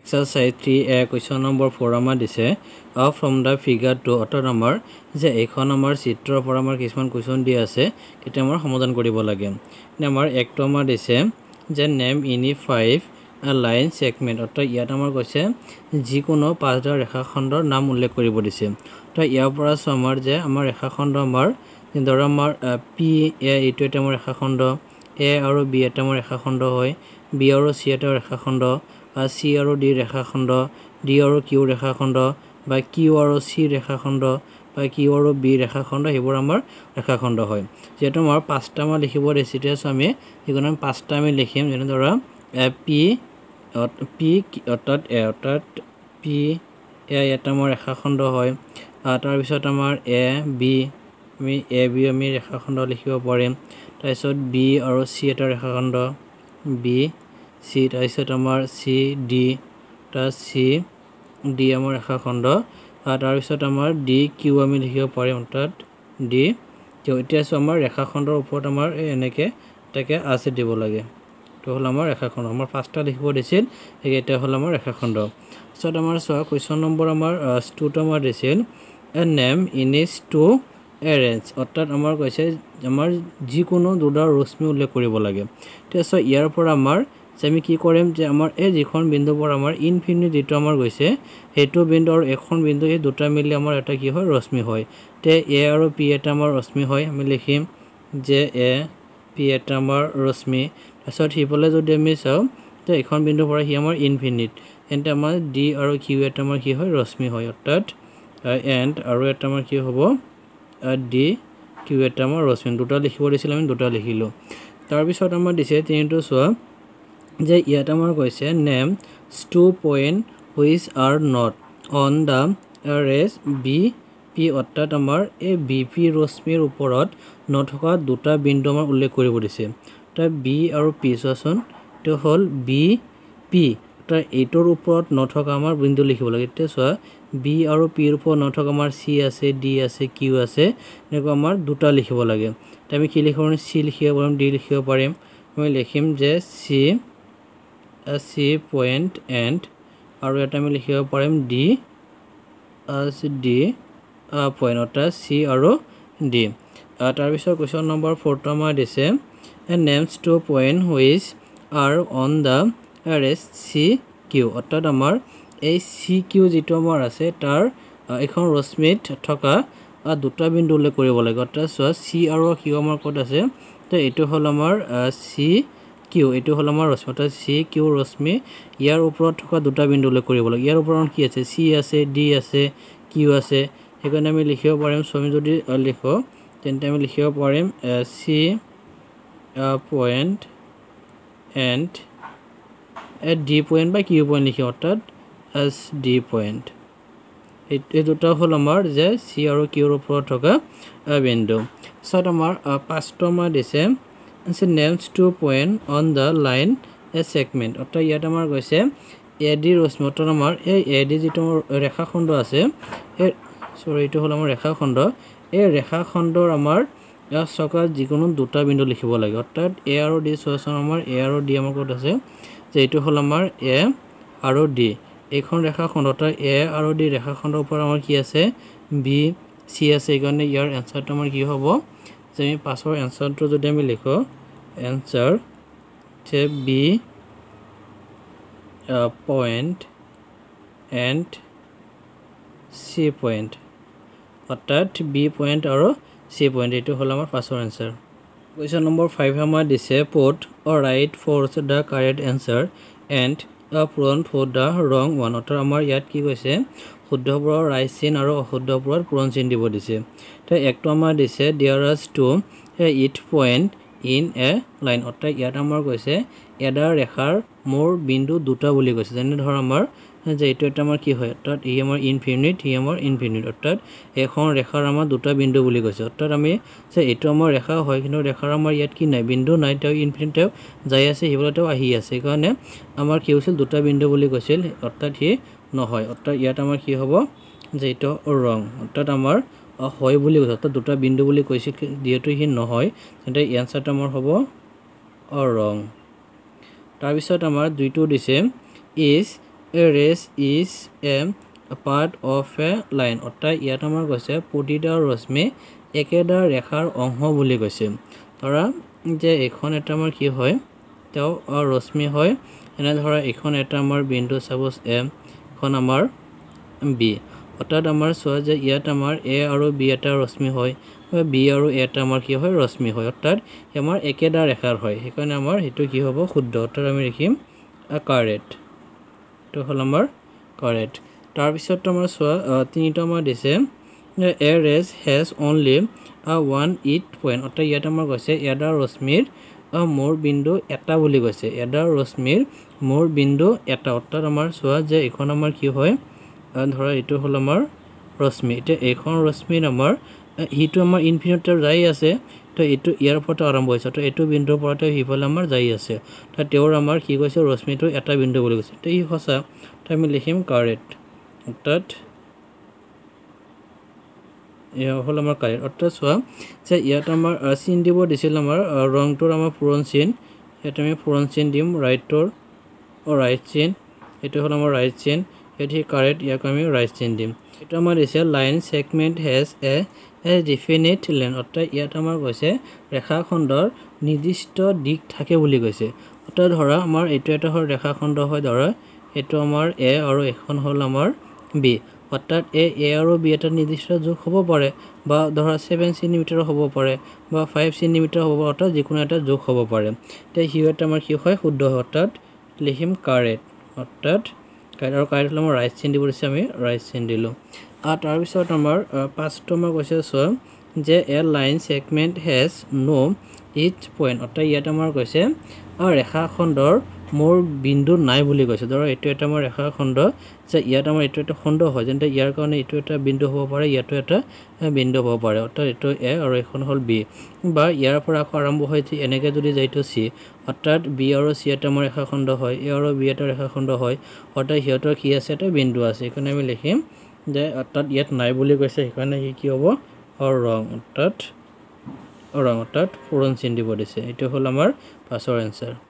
Exercise 3A question number 4 আমাৰ দিছে from the figure 2 অৰ্থাৎ আমাৰ যে এইখন আমাৰ চিত্ৰৰ পৰা আমাৰ কিছুমান কুৱেশ্যন দি আছে কেতিয়া আমাৰ সমাধান কৰিব লাগে আমাৰ একটো আমাৰ দিছে যে নেম ইনি 5 লাইন সেগমেন্ট অৰ্থাৎ ইয়াত আমাৰ কৈছে যিকোনো পাঁচটা ৰেখাখণ্ডৰ নাম উল্লেখ কৰিব দিছে তো ইয়াৰ পৰা আমাৰ যে আমাৰ ৰেখাখণ্ড আমাৰ ধৰ আমাৰ পি এ এইটো এটা আমাৰ ৰেখাখণ্ড এ আৰু বি এটা আমাৰ ৰেখাখণ্ড হয় বি আৰু সি এটা ৰেখাখণ্ড সি আৰু ডি ৰেখাখণ্ড ডি আৰু কিউ ৰেখাখণ্ড বা কিউ আৰু সি ৰেখাখণ্ড বা কিউ আৰু বি ৰেখাখণ্ড সেইবোৰ আমাৰ ৰেখাখণ্ড হয় যেটো আমাৰ পাঁচটা আমাৰ লিখিব দিছে তেতিয়া আমি এইখন পাঁচটা আমি লিখিম যেনে ধৰা পি অৰ্থাৎ এ অৰ্থাৎ পি এ এটা আমাৰ ৰেখাখণ্ড হয় তাৰ পিছত আমাৰ এ বি আমি এ বি আমি ৰেখাখণ্ড লিখিব পাৰিম তাৰপিছত বি আৰু সি এটা ৰেখাখণ্ড বি সি তাৰপিছত আমাৰ সি ডি তাৰ সি ডি আমাৰ ৰেখাখণ্ড তাৰপিছত আমাৰ ডি কিউ আমি লিখিব পাৰিম অৰ্থাৎ ডি কিউ এতিয়া আমাৰ ৰেখাখণ্ডৰ ওপৰত আমাৰ এনেকৈ তাকে আছে দিব লাগে তো হ'ল আমাৰ ৰেখাখণ্ড আমাৰ পাঁচটা লিখিব দিছিল এইটা হ'ল আমাৰ ৰেখাখণ্ড পিছত আমাৰ চোৱা কুৱেশ্যন নম্বৰ আমাৰ 2 আমাৰ দিছিল এ নেম ইনিজ টু এৰেঞ্জ অৰ্থাৎ আমাৰ কৈছে আমাৰ যিকোনো দুটা ৰশ্মি উল্লেখ কৰিব লাগে তেতিয়া ইয়াৰ পৰা আমাৰ আমি কি কৰিম যে আমাৰ এই যিখন বিন্দুৰ পৰা আমাৰ ইনফিনিটি যেটো আমাৰ গৈছে হেতু বিন্দু আৰু এখন বিন্দু এই দুটা মিলি আমাৰ এটা কি হয় ৰশ্মি হয় তে এ আৰু পি এটা আমাৰ ৰশ্মি হয় আমি লিখিম যে এ পি এটা আমাৰ ৰশ্মি তাৰপিছত হিফালে যদি আমি চাওঁ তে এখন বিন্দুৰ পৰা হি আমাৰ ইনফিনিট এন্ড আমাৰ ডি আৰু কিউ এটা আমাৰ কি হয় ৰশ্মি হয় অৰ্থাৎ এন্ড আৰু এটা আমাৰ কি হ'ব ডি কিউ এটা আমাৰ ৰশ্মি দুটা লিখিব দিছিল আমি দুটা লিখিলো তাৰ পিছত আমাৰ দিছে তিনিটো চোৱা যে ইয়াত আমাৰ কৈছে name 2 point which are not on the rays B P অৰ্থাৎ আমাৰ এই বি পি ৰশ্মিৰ ওপৰত নথকা দুটা বিন্দু আমাৰ উল্লেখ কৰিব দিছে তাৰ বি আৰু পি চোৱাচোন তো হ'ল বি পি তাৰ এইটোৰ ওপৰত নথকা আমাৰ বিন্দু লিখিব লাগে এতিয়া চোৱা বি আৰু পিৰ ওপৰত নথকা আমাৰ চি আছে ডি আছে কিউ আছে এনেকুৱা আমাৰ দুটা লিখিব লাগে তো আমি কি লিখিব পাৰিম চি লিখিব পাৰিম ডি লিখিব পাৰিম আমি লিখিম যে চি পইণ্ট এণ্ড আৰু এটা আমি লিখিব পাৰিম ডি ডি পইণ্ট অৰ্থাৎ চি আৰু ডি তাৰপিছত কুৱেশ্যন নম্বৰ 4 আমাৰ দিছে names 2 point which are on the rays C Q অৰ্থাৎ আমাৰ এই চি কিউ যিটো আমাৰ আছে তাৰ এখন ৰশ্মিত থকা দুটা বিন্দু উল্লেখ কৰিব লাগে অৰ্থাৎ চোৱা চি আৰু কিউ আমাৰ ক'ত আছে তো এইটো হ'ল আমাৰ চি কিউ এইটো হ'ল আমাৰ ৰশ্মি অৰ্থাৎ চি কিউ ৰশ্মি ইয়াৰ ওপৰত থকা দুটা বিন্দু উল্লেখ কৰিব লাগে ইয়াৰ ওপৰত কি আছে চি আছে ডি আছে কিউ আছে সেইকাৰণে আমি লিখিব পাৰিম আমি যদি লিখো তেন্তে আমি লিখিব পাৰিম C point and D point বা কিউ পইণ্ট লিখিম অৰ্থাৎ ডি পইণ্ট এই দুটা হ'ল আমাৰ যে চি আৰু কিউৰ ওপৰত থকা বিন্দু পিছত আমাৰ 5টো আমাৰ দিছে names 2 point on the line A segment অৰ্থাৎ ইয়াত আমাৰ গৈছে এ ডি ৰশ্মি অৰ্থাৎ আমাৰ এই এ ডি যিটো ৰেখাখণ্ড আছে এই এইটো হ'ল আমাৰ ৰেখাখণ্ড এই ৰেখাখণ্ডৰ আমাৰ থকা যিকোনো দুটা বিন্দু লিখিব লাগে অৰ্থাৎ এ আৰু ডি চোৱাচোন আমাৰ এ আৰু ডি আমাৰ ক'ত আছে যে এইটো হ'ল আমাৰ এ আৰু ডি এইখন ৰেখাখণ্ড অৰ্থাৎ এ আৰু ডি ৰেখাখণ্ডৰ ওপৰত আমাৰ কি আছে বি চি আছে সেইকাৰণে ইয়াৰ এনচাৰটো আমাৰ কি হ'ব যে আমি পাছৰ এনচাৰটো যদি আমি লিখোঁ এনচাৰ যে B point and C point অৰ্থাৎ বি পইণ্ট আৰু চি পইণ্ট এইটো হ'ল আমাৰ পাছৰ এনচাৰ কুৱেশ্যন নম্বৰ 5 আমাৰ দিছে put or right for the correct answer and পূৰণ ফৰ দ্য ৰং ওৱান অৰ্থাৎ আমাৰ ইয়াত কি কৈছে শুদ্ধবোৰৰ ৰাইট চিন আৰু অশুদ্ধবোৰত পূৰণ চিন দিব দিছে তো একটো আমাৰ দিছে there are two it point in a line অৰ্থাৎ ইয়াত আমাৰ কৈছে এডাল ৰেখাৰ মোৰ বিন্দু দুটা বুলি কৈছে যেনে ধৰ আমাৰ যে এইটো এটা আমাৰ কি হয় অৰ্থাৎ ই আমাৰ ইনফিনিট ই আমাৰ ইনফিনিট অৰ্থাৎ এখন ৰেখাৰ আমাৰ দুটা বিন্দু বুলি কৈছে অৰ্থাৎ আমি যে এইটো আমাৰ ৰেখা হয় কিন্তু ৰেখাৰ আমাৰ ইয়াত কি নাই বিন্দু নাই তেওঁ ইনফিনিট যাই আছে সেইবোৰতেও আহি আছে সেইকাৰণে আমাৰ কি হৈছিল দুটা বিন্দু বুলি কৈছিল অৰ্থাৎ সি নহয় অৰ্থাৎ ইয়াত আমাৰ কি হ'ব যে এইটো ৰং অৰ্থাৎ আমাৰ হয় বুলি কৈছে অৰ্থাৎ দুটা বিন্দু বুলি কৈছিল যিহেতু সি নহয় তেন্তে এনচাৰটো আমাৰ হ'ব ৰং তাৰপিছত আমাৰ দুইটো দিছে is a race is a part of A line অৰ্থাৎ ইয়াত আমাৰ কৈছে প্ৰতিটা ৰশ্মি একেটা ৰেখাৰ অংশ বুলি কৈছে ধৰা যে এইখন এটা আমাৰ কি হয় তেওঁ ৰশ্মি হয় এনে ধৰা এইখন এটা আমাৰ বিন্দু সাপোজ এ এখন আমাৰ বি অৰ্থাৎ আমাৰ চোৱা যে ইয়াত আমাৰ এ আৰু বি এটা ৰশ্মি হয় বি আৰু এ এটা আমাৰ কি হয় ৰশ্মি হয় অৰ্থাৎ আমাৰ একেটা ৰেখাৰ হয় সেইকাৰণে আমাৰ সেইটো কি হ'ব শুদ্ধ অৰ্থাৎ আমি লিখিম কাৰেক্ট এইটো হ'ল আমাৰ কাৰেক্ট তাৰপিছত আমাৰ চোৱা তিনিটা আমাৰ দিছে a ray has only one end point অৰ্থাৎ ইয়াত আমাৰ কৈছে এডাল ৰশ্মিৰ মূৰ বিন্দু এটা বুলি কৈছে এডাল ৰশ্মিৰ মূৰ বিন্দু এটা অৰ্থাৎ আমাৰ চোৱা যে এইখন আমাৰ কি হয় ধৰা এইটো হ'ল আমাৰ ৰশ্মি এতিয়া এইখন ৰশ্মিৰ আমাৰ সিটো আমাৰ ইনফিনিটৰ যাই আছে তো এইটো ইয়াৰ পৰা আৰম্ভ হৈছে তো এইটো বিন্দুৰ পৰা সিফালে আমাৰ যাই আছে তো তেওঁৰ আমাৰ কি কৈছে ৰশ্মিটো এটা বিন্দু বুলি কৈছে তো ই সঁচা তো আমি লিখিম কাৰেক্ট অৰ্থাৎ এয়া হ'ল আমাৰ কাৰেক্ট অৰ্থাৎ চোৱা যে ইয়াত আমাৰ চিন দিব দিছিল আমাৰ ৰংটোৰ আমাৰ পূৰণ চিন ইয়াত আমি পূৰণ চিন দিম ৰাইটৰ ৰাইট চিন এইটো হ'ল আমাৰ ৰাইট চিন এটি কাৰেক্ট ইয়াক আমি ৰাইট চিন দিম এইটো আমাৰ দিছে line segment has a definite length অৰ্থাৎ ইয়াত আমাৰ কৈছে ৰেখাখণ্ডৰ নিৰ্দিষ্ট দিশ থাকে বুলি কৈছে অৰ্থাৎ ধৰা আমাৰ এইটো এটা হ'ল ৰেখাখণ্ড হয় ধৰা এইটো আমাৰ এ আৰু এখন হ'ল আমাৰ বি অৰ্থাৎ এ আৰু বি এটা নিৰ্দিষ্ট জোখ হ'ব পাৰে বা ধৰা 7 চেণ্টিমিটাৰ হ'ব পাৰে বা 5 চেণ্টিমিটাৰ হ'ব পাৰে অৰ্থাৎ যিকোনো এটা জোখ হ'ব পাৰে এতিয়া সিও এটা আমাৰ কি হয় শুদ্ধ হয় অৰ্থাৎ লিখিম কাৰেক্ট অৰ্থাৎ আৰু কাৰেক্ট হ'লে আমাৰ ৰাইট চিন দিব দিছে আমি ৰাইট চিন দিলোঁ তাৰপিছত আমাৰ পাঁচটো আমাৰ কৈছে চোৱা যে a line segment has no' end point অৰ্থাৎ ইয়াত আমাৰ কৈছে ৰেখাখণ্ডৰ মূৰ বিন্দু নাই বুলি কৈছে ধৰা এইটো এটা আমাৰ ৰেখাখণ্ড যে ইয়াত আমাৰ এইটো এটা খণ্ড হয় যেনে ইয়াৰ কাৰণে এইটো এটা বিন্দু হ'ব পাৰে ইয়াতো এটা বিন্দু হ'ব পাৰে অৰ্থাৎ এইটো এ আৰু এইখন হ'ল বি বা ইয়াৰ পৰা আকৌ আৰম্ভ হয় এনেকৈ যদি যায়তো চি অৰ্থাৎ বি আৰু চি এটা আমাৰ ৰেখাখণ্ড হয় এ আৰু বি এটা ৰেখাখণ্ড হয় অৰ্থাৎ সিহঁতৰ কি আছে এটা বিন্দু আছে সেইকাৰণে আমি লিখিম যে অৰ্থাৎ ইয়াত নাই বুলি কৈছে সেইকাৰণে সি কি হ'ব ৰং অৰ্থাৎ পূৰণ চিন দিব দিছে এইটো হ'ল আমাৰ পাছৰ এনচাৰ